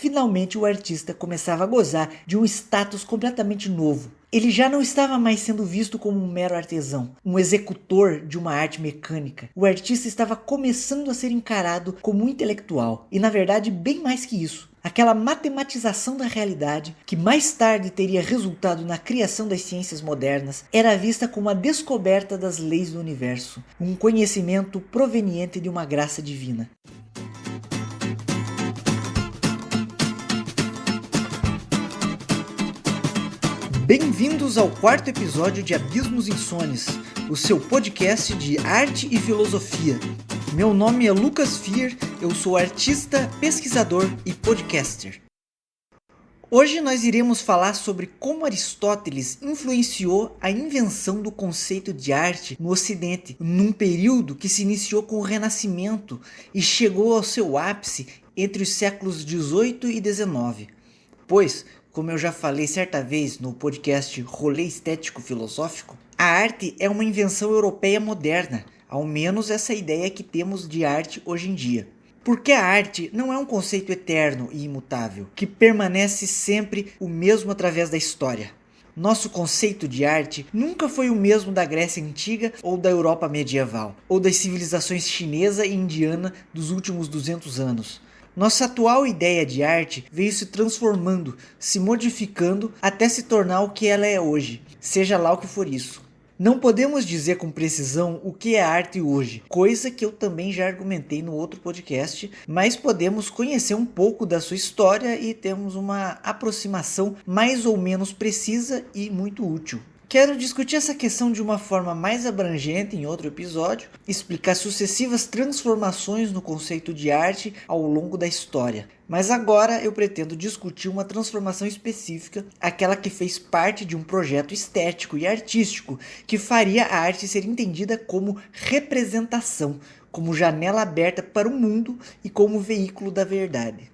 finalmente o artista começava a gozar de um status completamente novo. Ele já não estava mais sendo visto como um mero artesão, um executor de uma arte mecânica. O artista estava começando a ser encarado como um intelectual, e na verdade bem mais que isso. Aquela matematização da realidade, que mais tarde teria resultado na criação das ciências modernas, era vista como a descoberta das leis do universo, um conhecimento proveniente de uma graça divina. Bem-vindos ao quarto episódio de Abismos Insones, o seu podcast de arte e filosofia. Meu nome é Lucas Fier, eu sou artista, pesquisador e podcaster. Hoje nós iremos falar sobre como Aristóteles influenciou a invenção do conceito de arte no Ocidente, num período que se iniciou com o Renascimento e chegou ao seu ápice entre os séculos XVIII e XIX. Pois, como eu já falei certa vez no podcast Rolê Estético Filosófico, a arte é uma invenção europeia moderna, ao menos essa ideia que temos de arte hoje em dia. Porque a arte não é um conceito eterno e imutável, que permanece sempre o mesmo através da história. Nosso conceito de arte nunca foi o mesmo da Grécia Antiga ou da Europa medieval, ou das civilizações chinesa e indiana dos últimos 200 anos. Nossa atual ideia de arte veio se transformando, se modificando até se tornar o que ela é hoje, seja lá o que for isso. Não podemos dizer com precisão o que é arte hoje, coisa que eu também já argumentei no outro podcast, mas podemos conhecer um pouco da sua história e temos uma aproximação mais ou menos precisa e muito útil. Quero discutir essa questão de uma forma mais abrangente em outro episódio, explicar sucessivas transformações no conceito de arte ao longo da história. Mas agora eu pretendo discutir uma transformação específica, aquela que fez parte de um projeto estético e artístico que faria a arte ser entendida como representação, como janela aberta para o mundo e como veículo da verdade.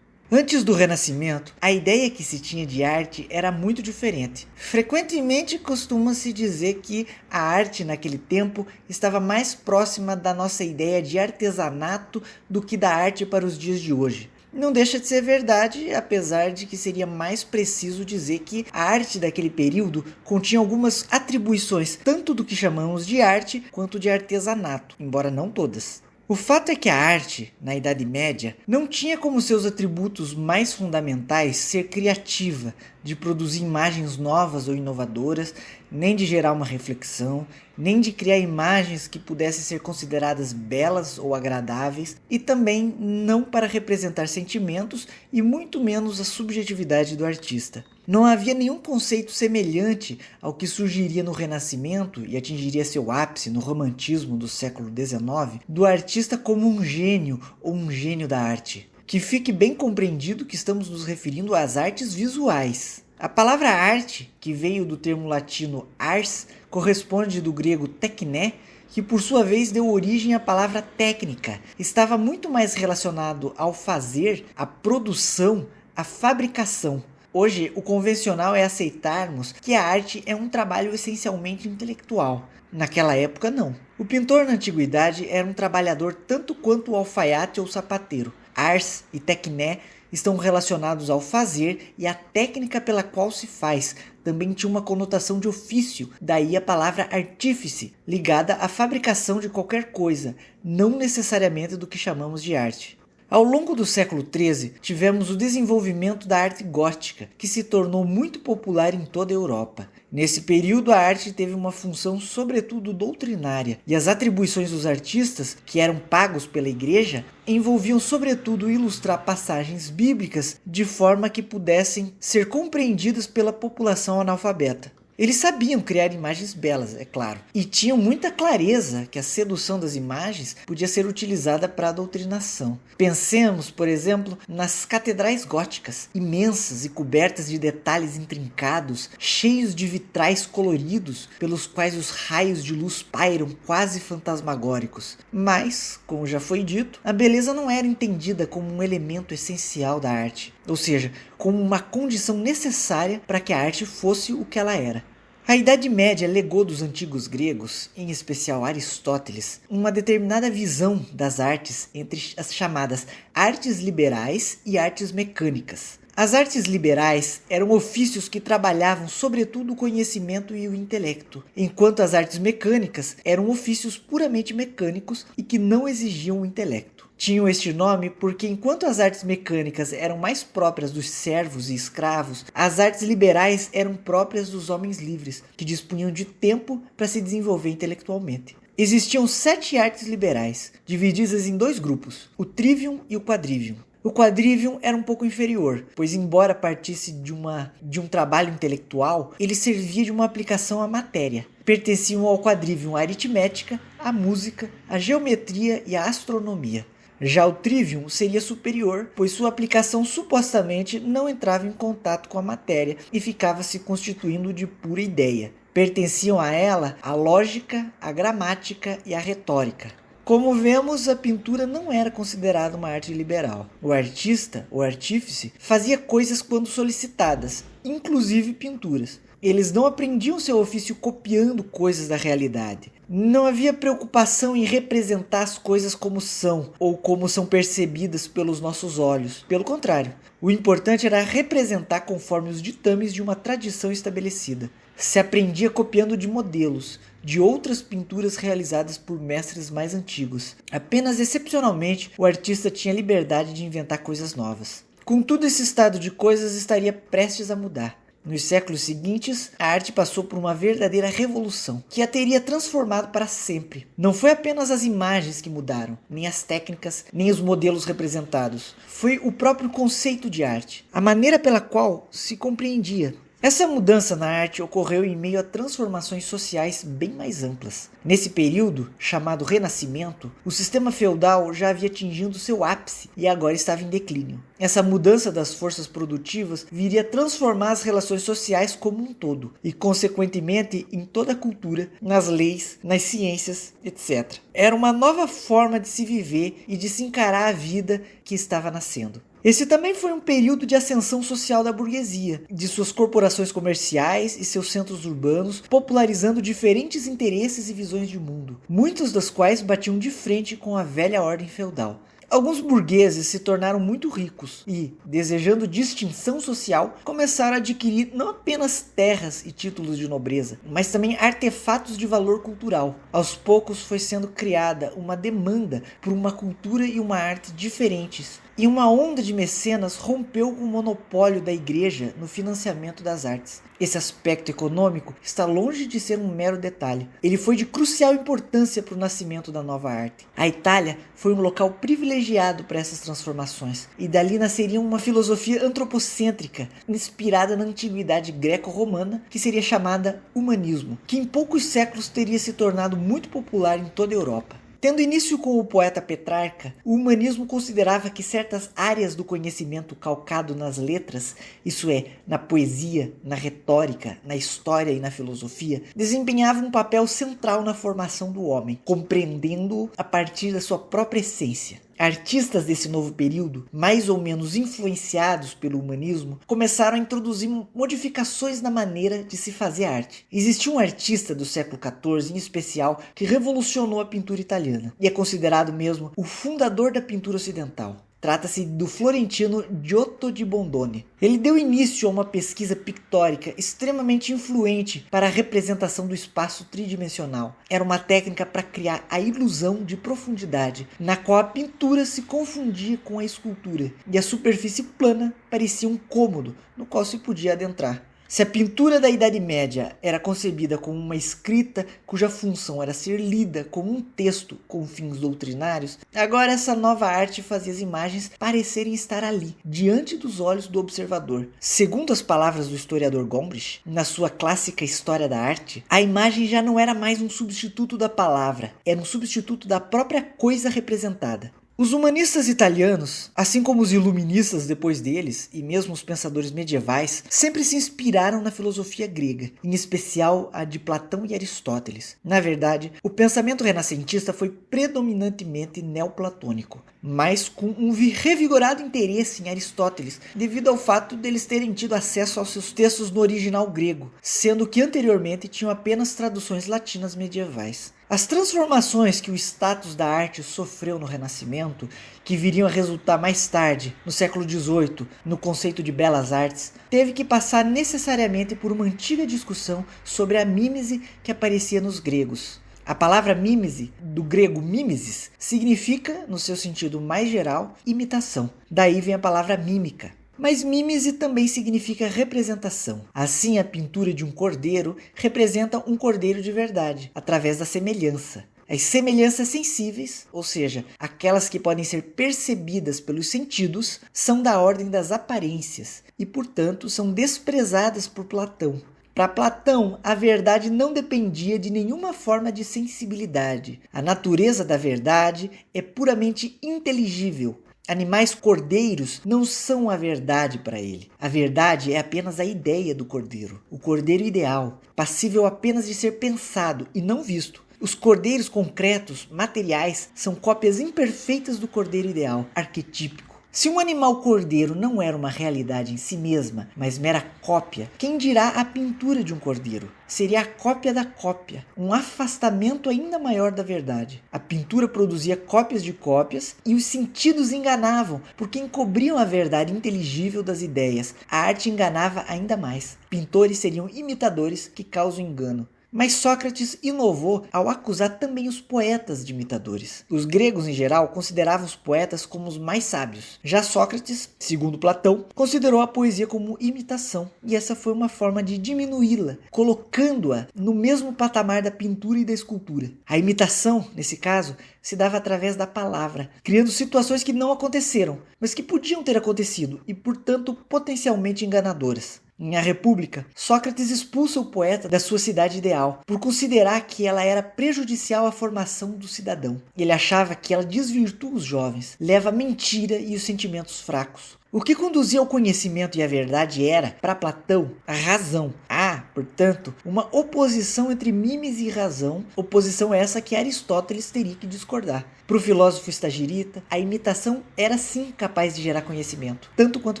Antes do Renascimento, a ideia que se tinha de arte era muito diferente. Frequentemente costuma-se dizer que a arte naquele tempo estava mais próxima da nossa ideia de artesanato do que da arte para os dias de hoje. Não deixa de ser verdade, apesar de que seria mais preciso dizer que a arte daquele período continha algumas atribuições, tanto do que chamamos de arte quanto de artesanato, embora não todas. O fato é que a arte, na Idade Média, não tinha como seus atributos mais fundamentais ser criativa, de produzir imagens novas ou inovadoras, nem de gerar uma reflexão, nem de criar imagens que pudessem ser consideradas belas ou agradáveis, e também não para representar sentimentos e muito menos a subjetividade do artista. Não havia nenhum conceito semelhante ao que surgiria no Renascimento e atingiria seu ápice no romantismo do século XIX, do artista como um gênio ou um gênio da arte. Que fique bem compreendido que estamos nos referindo às artes visuais. A palavra arte, que veio do termo latino ars, corresponde do grego tekné, que por sua vez deu origem à palavra técnica. Estava muito mais relacionado ao fazer, à produção, à fabricação. Hoje, o convencional é aceitarmos que a arte é um trabalho essencialmente intelectual. Naquela época, não. O pintor na antiguidade era um trabalhador tanto quanto o alfaiate ou sapateiro. Ars e tekné estão relacionados ao fazer e à técnica pela qual se faz. Também tinha uma conotação de ofício, daí a palavra artífice, ligada à fabricação de qualquer coisa, não necessariamente do que chamamos de arte. Ao longo do século XIII, tivemos o desenvolvimento da arte gótica, que se tornou muito popular em toda a Europa. Nesse período, a arte teve uma função sobretudo doutrinária, e as atribuições dos artistas, que eram pagos pela igreja, envolviam sobretudo ilustrar passagens bíblicas de forma que pudessem ser compreendidas pela população analfabeta. Eles sabiam criar imagens belas, é claro, e tinham muita clareza que a sedução das imagens podia ser utilizada para a doutrinação. Pensemos, por exemplo, nas catedrais góticas, imensas e cobertas de detalhes intrincados, cheios de vitrais coloridos, pelos quais os raios de luz pairam quase fantasmagóricos. Mas, como já foi dito, a beleza não era entendida como um elemento essencial da arte, ou seja, como uma condição necessária para que a arte fosse o que ela era. A Idade Média legou dos antigos gregos, em especial Aristóteles, uma determinada visão das artes entre as chamadas artes liberais e artes mecânicas. As artes liberais eram ofícios que trabalhavam sobretudo o conhecimento e o intelecto, enquanto as artes mecânicas eram ofícios puramente mecânicos e que não exigiam o intelecto. Tinham este nome porque, enquanto as artes mecânicas eram mais próprias dos servos e escravos, as artes liberais eram próprias dos homens livres, que dispunham de tempo para se desenvolver intelectualmente. Existiam 7 artes liberais, divididas em 2 grupos, o trivium e o quadrivium. O quadrivium era um pouco inferior, pois embora partisse de um trabalho intelectual, ele servia de uma aplicação à matéria. Pertenciam ao quadrivium a aritmética, a música, a geometria e a astronomia. Já o trivium seria superior, pois sua aplicação supostamente não entrava em contato com a matéria e ficava se constituindo de pura ideia. Pertenciam a ela a lógica, a gramática e a retórica. Como vemos, a pintura não era considerada uma arte liberal. O artista, ou artífice, fazia coisas quando solicitadas, inclusive pinturas. Eles não aprendiam seu ofício copiando coisas da realidade. Não havia preocupação em representar as coisas como são, ou como são percebidas pelos nossos olhos. Pelo contrário, o importante era representar conforme os ditames de uma tradição estabelecida. Se aprendia copiando de modelos, de outras pinturas realizadas por mestres mais antigos. Apenas excepcionalmente, o artista tinha liberdade de inventar coisas novas. Contudo, esse estado de coisas estaria prestes a mudar. Nos séculos seguintes, a arte passou por uma verdadeira revolução, que a teria transformado para sempre. Não foi apenas as imagens que mudaram, nem as técnicas, nem os modelos representados. Foi o próprio conceito de arte, a maneira pela qual se compreendia. Essa mudança na arte ocorreu em meio a transformações sociais bem mais amplas. Nesse período, chamado Renascimento, o sistema feudal já havia atingido seu ápice e agora estava em declínio. Essa mudança das forças produtivas viria transformar as relações sociais como um todo e, consequentemente, em toda a cultura, nas leis, nas ciências, etc. Era uma nova forma de se viver e de se encarar a vida que estava nascendo. Esse também foi um período de ascensão social da burguesia, de suas corporações comerciais e seus centros urbanos, popularizando diferentes interesses e visões de mundo, muitos das quais batiam de frente com a velha ordem feudal. Alguns burgueses se tornaram muito ricos e, desejando distinção social, começaram a adquirir não apenas terras e títulos de nobreza, mas também artefatos de valor cultural. Aos poucos foi sendo criada uma demanda por uma cultura e uma arte diferentes, e uma onda de mecenas rompeu com o monopólio da igreja no financiamento das artes. Esse aspecto econômico está longe de ser um mero detalhe. Ele foi de crucial importância para o nascimento da nova arte. A Itália foi um local privilegiado para essas transformações, e dali nasceria uma filosofia antropocêntrica, inspirada na antiguidade greco-romana, que seria chamada humanismo, que em poucos séculos teria se tornado muito popular em toda a Europa. Tendo início com o poeta Petrarca, o humanismo considerava que certas áreas do conhecimento calcado nas letras, isso é, na poesia, na retórica, na história e na filosofia, desempenhavam um papel central na formação do homem, compreendendo-o a partir da sua própria essência. Artistas desse novo período, mais ou menos influenciados pelo humanismo, começaram a introduzir modificações na maneira de se fazer arte. Existiu um artista do século XIV, em especial, que revolucionou a pintura italiana, e é considerado mesmo o fundador da pintura ocidental. Trata-se do florentino Giotto di Bondone. Ele deu início a uma pesquisa pictórica extremamente influente para a representação do espaço tridimensional. Era uma técnica para criar a ilusão de profundidade, na qual a pintura se confundia com a escultura, e a superfície plana parecia um cômodo no qual se podia adentrar. Se a pintura da Idade Média era concebida como uma escrita cuja função era ser lida como um texto com fins doutrinários, agora essa nova arte fazia as imagens parecerem estar ali, diante dos olhos do observador. Segundo as palavras do historiador Gombrich, na sua clássica História da Arte, a imagem já não era mais um substituto da palavra, era um substituto da própria coisa representada. Os humanistas italianos, assim como os iluministas depois deles, e mesmo os pensadores medievais, sempre se inspiraram na filosofia grega, em especial a de Platão e Aristóteles. Na verdade, o pensamento renascentista foi predominantemente neoplatônico, mas com um revigorado interesse em Aristóteles, devido ao fato deles terem tido acesso aos seus textos no original grego, sendo que anteriormente tinham apenas traduções latinas medievais. As transformações que o status da arte sofreu no Renascimento, que viriam a resultar mais tarde, no século XVIII, no conceito de belas artes, teve que passar necessariamente por uma antiga discussão sobre a mímese que aparecia nos gregos. A palavra mímese, do grego mimesis, significa, no seu sentido mais geral, imitação. Daí vem a palavra mímica. Mas mímese também significa representação. Assim, a pintura de um cordeiro representa um cordeiro de verdade, através da semelhança. As semelhanças sensíveis, ou seja, aquelas que podem ser percebidas pelos sentidos, são da ordem das aparências e, portanto, são desprezadas por Platão. Para Platão, a verdade não dependia de nenhuma forma de sensibilidade. A natureza da verdade é puramente inteligível. Animais cordeiros não são a verdade para ele. A verdade é apenas a ideia do cordeiro, o cordeiro ideal, passível apenas de ser pensado e não visto. Os cordeiros concretos, materiais, são cópias imperfeitas do cordeiro ideal, arquetípico. Se um animal cordeiro não era uma realidade em si mesma, mas mera cópia, quem dirá a pintura de um cordeiro? Seria a cópia da cópia, um afastamento ainda maior da verdade. A pintura produzia cópias de cópias e os sentidos enganavam, porque encobriam a verdade inteligível das ideias. A arte enganava ainda mais. Pintores seriam imitadores que causam engano. Mas Sócrates inovou ao acusar também os poetas de imitadores. Os gregos, em geral, consideravam os poetas como os mais sábios. Já Sócrates, segundo Platão, considerou a poesia como imitação, e essa foi uma forma de diminuí-la, colocando-a no mesmo patamar da pintura e da escultura. A imitação, nesse caso, se dava através da palavra, criando situações que não aconteceram, mas que podiam ter acontecido e, portanto, potencialmente enganadoras. Em A República, Sócrates expulsa o poeta da sua cidade ideal, por considerar que ela era prejudicial à formação do cidadão. Ele achava que ela desvirtua os jovens, leva a mentira e os sentimentos fracos. O que conduzia ao conhecimento e à verdade era, para Platão, a razão. Há, portanto, uma oposição entre mimes e razão, oposição essa que Aristóteles teria que discordar. Para o filósofo estagirita, a imitação era sim capaz de gerar conhecimento, tanto quanto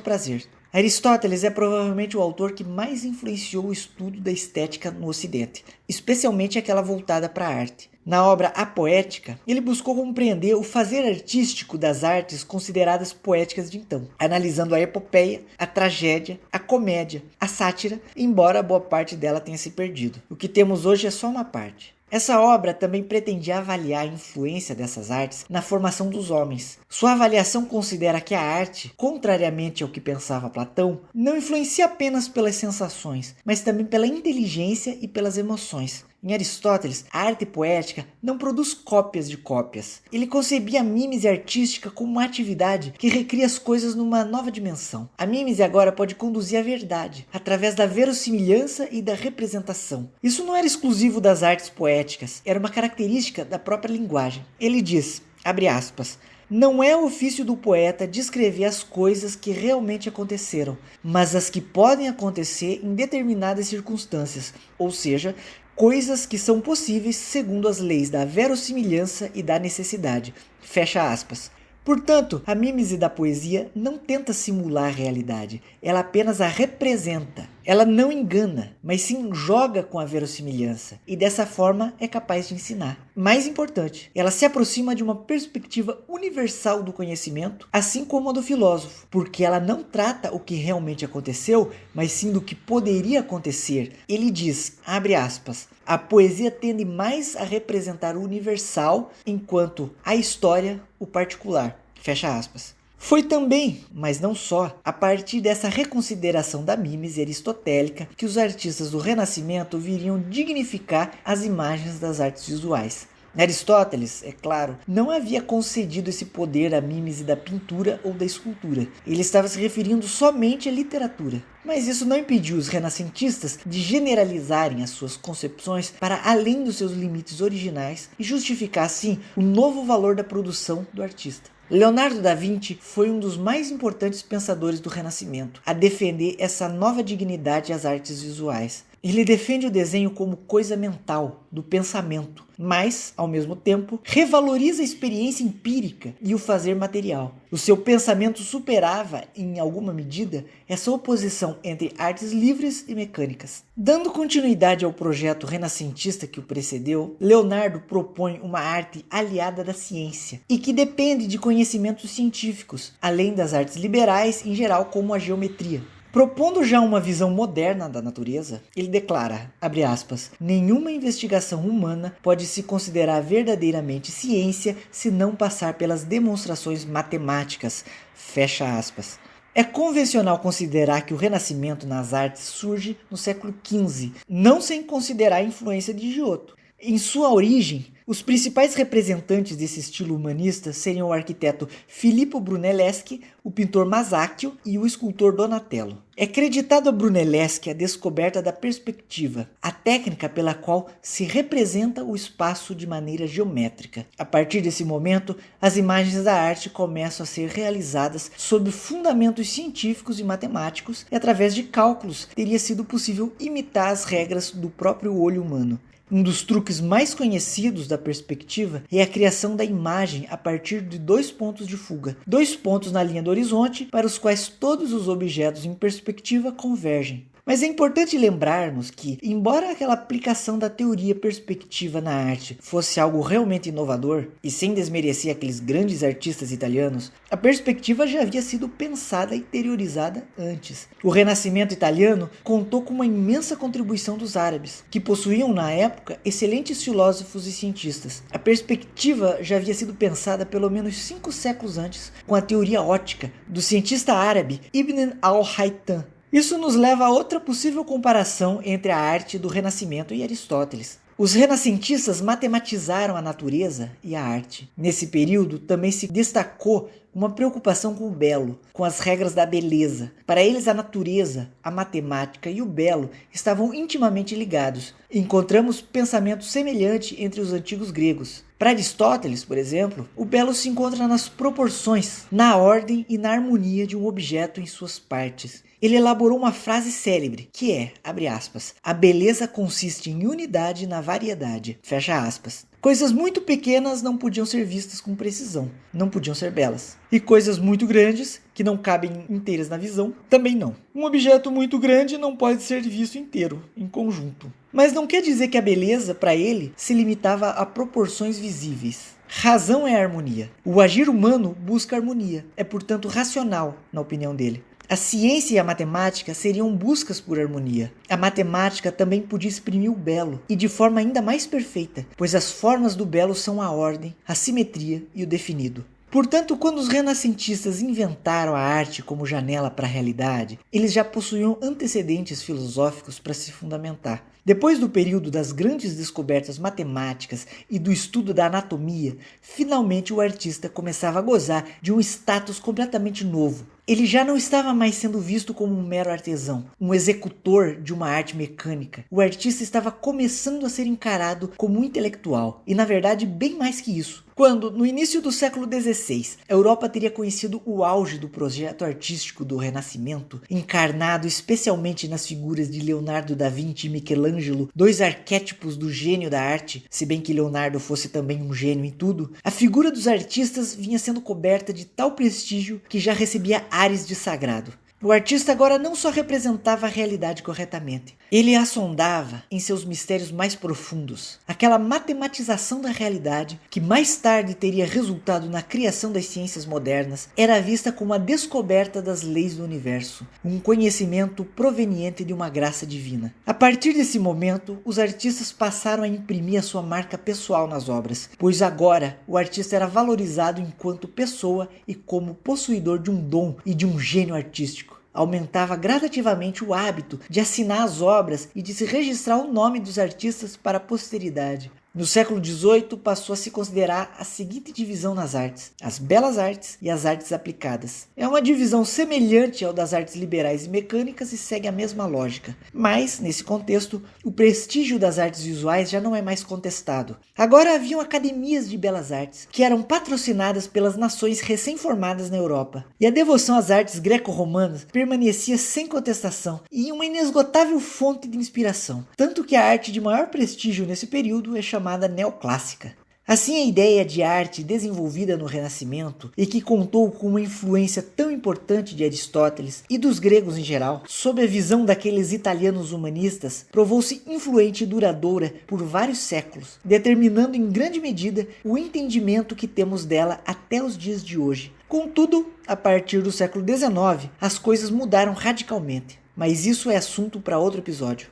prazer. Aristóteles é provavelmente o autor que mais influenciou o estudo da estética no Ocidente, especialmente aquela voltada para a arte. Na obra A Poética, ele buscou compreender o fazer artístico das artes consideradas poéticas de então, analisando a epopeia, a tragédia, a comédia, a sátira, embora boa parte dela tenha se perdido. O que temos hoje é só uma parte. Essa obra também pretendia avaliar a influência dessas artes na formação dos homens. Sua avaliação considera que a arte, contrariamente ao que pensava Platão, não influencia apenas pelas sensações, mas também pela inteligência e pelas emoções. Em Aristóteles, a arte poética não produz cópias de cópias. Ele concebia a mímese artística como uma atividade que recria as coisas numa nova dimensão. A mímese agora pode conduzir à verdade, através da verossimilhança e da representação. Isso não era exclusivo das artes poéticas, era uma característica da própria linguagem. Ele diz, abre aspas, não é o ofício do poeta descrever as coisas que realmente aconteceram, mas as que podem acontecer em determinadas circunstâncias, ou seja, coisas que são possíveis segundo as leis da verossimilhança e da necessidade. Fecha aspas. Portanto, a mímese da poesia não tenta simular a realidade, ela apenas a representa. Ela não engana, mas sim joga com a verossimilhança e dessa forma é capaz de ensinar. Mais importante, ela se aproxima de uma perspectiva universal do conhecimento, assim como a do filósofo, porque ela não trata o que realmente aconteceu, mas sim do que poderia acontecer. Ele diz, abre aspas, a poesia tende mais a representar o universal, enquanto a história o particular. Fecha aspas. Foi também, mas não só, a partir dessa reconsideração da mímese aristotélica que os artistas do Renascimento viriam dignificar as imagens das artes visuais. Aristóteles, é claro, não havia concedido esse poder à mímese da pintura ou da escultura. Ele estava se referindo somente à literatura. Mas isso não impediu os renascentistas de generalizarem as suas concepções para além dos seus limites originais e justificar, assim, o novo valor da produção do artista. Leonardo da Vinci foi um dos mais importantes pensadores do Renascimento a defender essa nova dignidade às artes visuais. Ele defende o desenho como coisa mental, do pensamento, mas, ao mesmo tempo, revaloriza a experiência empírica e o fazer material. O seu pensamento superava, em alguma medida, essa oposição entre artes livres e mecânicas. Dando continuidade ao projeto renascentista que o precedeu, Leonardo propõe uma arte aliada da ciência e que depende de conhecimentos científicos, além das artes liberais em geral, como a geometria. Propondo já uma visão moderna da natureza, ele declara, abre aspas, nenhuma investigação humana pode se considerar verdadeiramente ciência se não passar pelas demonstrações matemáticas, fecha aspas. É convencional considerar que o Renascimento nas artes surge no século XV, não sem considerar a influência de Giotto. Em sua origem, os principais representantes desse estilo humanista seriam o arquiteto Filippo Brunelleschi, o pintor Masaccio e o escultor Donatello. É creditado a Brunelleschi a descoberta da perspectiva, a técnica pela qual se representa o espaço de maneira geométrica. A partir desse momento, as imagens da arte começam a ser realizadas sob fundamentos científicos e matemáticos, e através de cálculos teria sido possível imitar as regras do próprio olho humano. Um dos truques mais conhecidos da perspectiva é a criação da imagem a partir de 2 pontos de fuga, 2 pontos na linha do horizonte para os quais todos os objetos em perspectiva convergem. Mas é importante lembrarmos que, embora aquela aplicação da teoria perspectiva na arte fosse algo realmente inovador, e sem desmerecer aqueles grandes artistas italianos, a perspectiva já havia sido pensada e interiorizada antes. O Renascimento italiano contou com uma imensa contribuição dos árabes, que possuíam na época excelentes filósofos e cientistas. A perspectiva já havia sido pensada pelo menos 5 séculos antes, com a teoria óptica do cientista árabe Ibn al-Haytham. Isso nos leva a outra possível comparação entre a arte do Renascimento e Aristóteles. Os renascentistas matematizaram a natureza e a arte. Nesse período também se destacou uma preocupação com o belo, com as regras da beleza. Para eles, a natureza, a matemática e o belo estavam intimamente ligados. Encontramos pensamento semelhante entre os antigos gregos. Para Aristóteles, por exemplo, o belo se encontra nas proporções, na ordem e na harmonia de um objeto em suas partes. Ele elaborou uma frase célebre, que é, abre aspas, a beleza consiste em unidade na variedade, fecha aspas. Coisas muito pequenas não podiam ser vistas com precisão, não podiam ser belas. E coisas muito grandes, que não cabem inteiras na visão, também não. Um objeto muito grande não pode ser visto inteiro, em conjunto. Mas não quer dizer que a beleza, para ele, se limitava a proporções visíveis. Razão é harmonia. O agir humano busca harmonia, é portanto racional, na opinião dele. A ciência e a matemática seriam buscas por harmonia. A matemática também podia exprimir o belo, e de forma ainda mais perfeita, pois as formas do belo são a ordem, a simetria e o definido. Portanto, quando os renascentistas inventaram a arte como janela para a realidade, eles já possuíam antecedentes filosóficos para se fundamentar. Depois do período das grandes descobertas matemáticas e do estudo da anatomia, finalmente o artista começava a gozar de um status completamente novo. Ele já não estava mais sendo visto como um mero artesão, um executor de uma arte mecânica. O artista estava começando a ser encarado como um intelectual, e na verdade bem mais que isso. Quando, no início do século XVI, a Europa teria conhecido o auge do projeto artístico do Renascimento, encarnado especialmente nas figuras de Leonardo da Vinci e Michelangelo, 2 arquétipos do gênio da arte, se bem que Leonardo fosse também um gênio em tudo, a figura dos artistas vinha sendo coberta de tal prestígio que já recebia ares de sagrado. O artista agora não só representava a realidade corretamente, ele a sondava em seus mistérios mais profundos. Aquela matematização da realidade, que mais tarde teria resultado na criação das ciências modernas, era vista como a descoberta das leis do universo, um conhecimento proveniente de uma graça divina. A partir desse momento, os artistas passaram a imprimir a sua marca pessoal nas obras, pois agora o artista era valorizado enquanto pessoa e como possuidor de um dom e de um gênio artístico. Aumentava gradativamente o hábito de assinar as obras e de se registrar o nome dos artistas para a posteridade. No século XVIII, passou a se considerar a seguinte divisão nas artes: as belas artes e as artes aplicadas. É uma divisão semelhante ao das artes liberais e mecânicas e segue a mesma lógica. Mas, nesse contexto, o prestígio das artes visuais já não é mais contestado. Agora haviam academias de belas artes, que eram patrocinadas pelas nações recém-formadas na Europa. E a devoção às artes greco-romanas permanecia sem contestação e uma inesgotável fonte de inspiração. Tanto que a arte de maior prestígio nesse período é chamada neoclássica. Assim, a ideia de arte desenvolvida no Renascimento e que contou com uma influência tão importante de Aristóteles e dos gregos em geral, sob a visão daqueles italianos humanistas, provou-se influente e duradoura por vários séculos, determinando em grande medida o entendimento que temos dela até os dias de hoje. Contudo, a partir do século XIX, as coisas mudaram radicalmente, mas isso é assunto para outro episódio.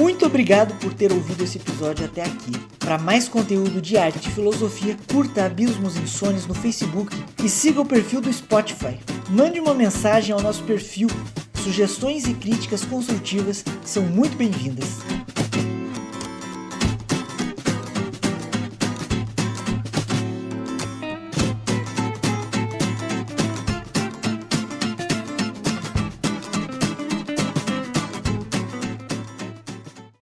Muito obrigado por ter ouvido esse episódio até aqui. Para mais conteúdo de arte e filosofia, curta Abismos Insones no Facebook e siga o perfil do Spotify. Mande uma mensagem ao nosso perfil. Sugestões e críticas construtivas são muito bem-vindas.